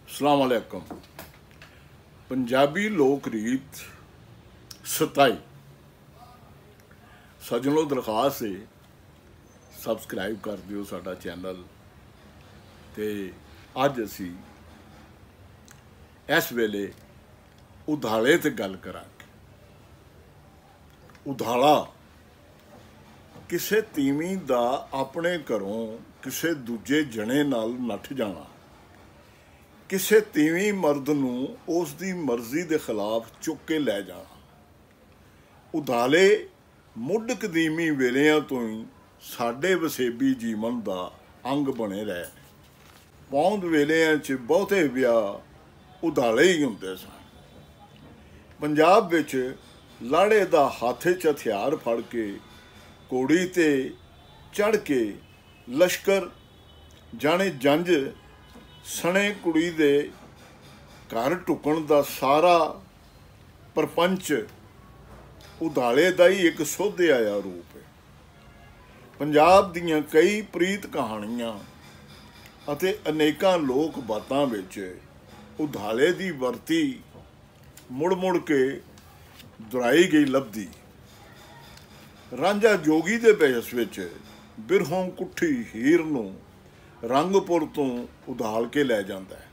अस्सलाम वालेकुम। पंजाबी लोक रीत 27 सजनों दरखास्त है सबसक्राइब कर दियो साडा चैनल। ते अज असी इस वेले उधाले ते गल करांगे। उधाला किसे तीवी दा अपने घरों किसे दूजे जने नाल नठ जाना, किसे तीवी मर्द नूं उस दी मर्जी दे खिलाफ चुक के लै जाना। उधाले मुढ़ कदीमी वेलियां तो ही साडे वसेबी जीवन दा अंग बने रहे। पौंद वेलियां च बहुते विआह उधाले ही हुंदे सन। पंजाब विच लाड़े दा हाथे च हथियार फड़ के घोड़ी ते चढ़ के लश्कर जाने जंज सने कुड़ी दे घर टुकण दा सारा परपंच उधाले दा ही एक सोधे आया रूप है। पंजाब दीयां कई प्रीत कहानियां अते अनेकां लोक बातां विच उधाले दी वरती मुड़ मुड़ के दुहराई गई लभदी। रांझा जोगी दे बेस विच बिरहों कुट्ठी हीर नूं रंगपुर तो उधाल के लै जांदा है।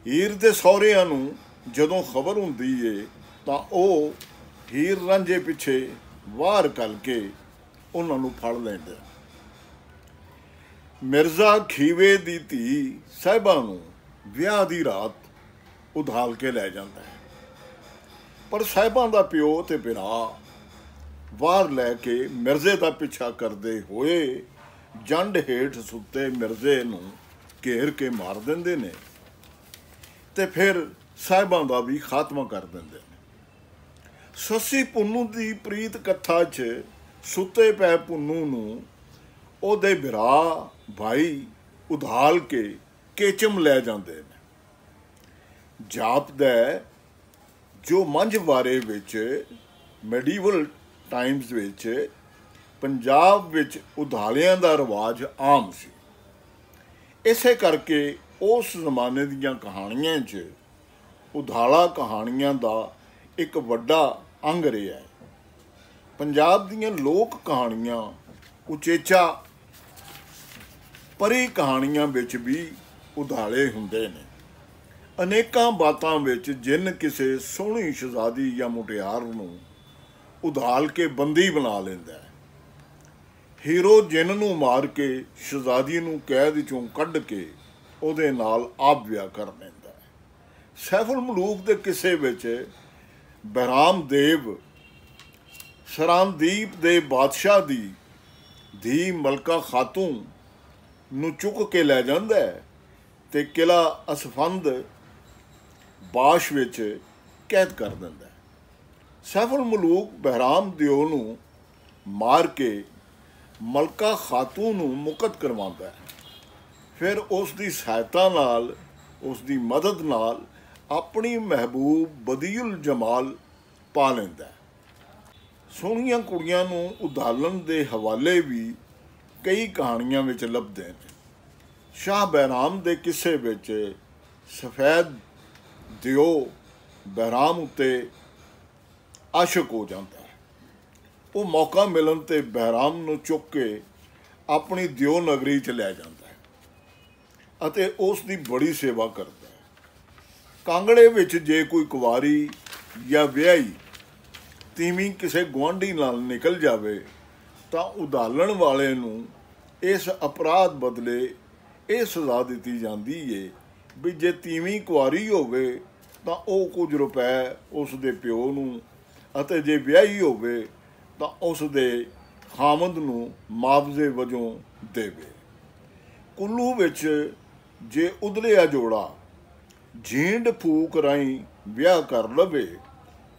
हीर दे सौहरियां नूं जदों खबर हुंदी है तां ओह हीर रांझे पिछे वार करके उन्हां नूं फड़ लैंदे। मिर्जा खीवे दी धी साहिबा नूं विआह दी रात उधाल के लै जांदा है, पर साहिबां दा प्यो ते भरा वार लैके मिर्जे दा पिछा करदे होए जंड हेठ सुते मिर्जे नूं घेर के मार देंदे ने ते फिर साहिबां दा भी खात्मा कर देंदे ने। सस्सी पुन्नू दी प्रीत कथा च सुते पै पुन्नू नूं ओहदे भरा भाई उधाल के केचम लै जांदे ने। जापदा जो मंझवारे विच मेडीवल टाइम्स विच पंजाब विच उधालियां दा रिवाज आम सी। इसे करके उस जमाने दीयां कहानियां च उधाला कहानियां दा एक वड्डा अंग रहा है। पंजाब दीयां लोक कहानियां उचेचा परी कहानियां विच भी उधाले हुंदे ने। अनेकां बातां विच जिन किसे सोहणी शहजादी या मुटियार नूं उधाल के बंदी बना लैंदा है। हीरो जिन नूं मार के शहजादी नूं कैद चों कढ के उहदे नाल आप विआह कर लैंदा है। सैफुल मलूक दे किस्से विच बहराम देव सरांदीप दे बादशाह दी धी मलका खातून नूं चुक के लै जांदा है ते किला असफंद बाश विच कैद कर दिंदा है। सैफुल मलूक बहराम दिओ नूं मार के मलका खातून नूं मुकत करवांदा है। फिर उस दी सहायता नाल उस दी मदद नाल अपनी महबूब बदीउल जमाल पा लैंदा है। सोहणियां कुड़ियां नूं उधालन दे हवाले भी कई कहानियां विच लभदे ने। शाह बहराम दे किस्से विच सफेद दिओ बहराम उत्ते आशिक हो जाता है। वो मौका मिलन ते बहराम नूं चुक के अपनी दिओ नगरी च लै जांदा है अते उस दी बड़ी सेवा करदा है। कांगड़े विच जे कोई कुवारी या विआही तीवी किसे गुआंढी नाल निकल जावे तां उधालण वाले नूं इस अपराध बदले ये सज़ा दित्ती जांदी है भी जे तीवी कुआरी होवे तां ओह कुछ रुपए उस दे प्यो नूं अते जे विआही होवे तां उस दे खामद नूं मुआवजे वजों देवे। कुल्लू विच जे उदलिया जोड़ा झींड फूक राहीं विआह कर लवे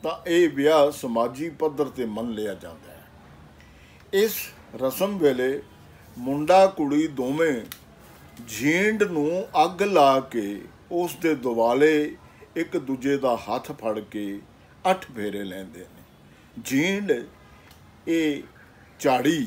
तां यह विआह समाजी पद्धर ते मन लिया जाता है। इस रस्म वेले मुंडा कुड़ी दोवें झींड नूं अग ला के उस दे दुआले एक दूजे दा हथ फड़ के 8 फेरे लैंदे ने। झींड ये झाड़ी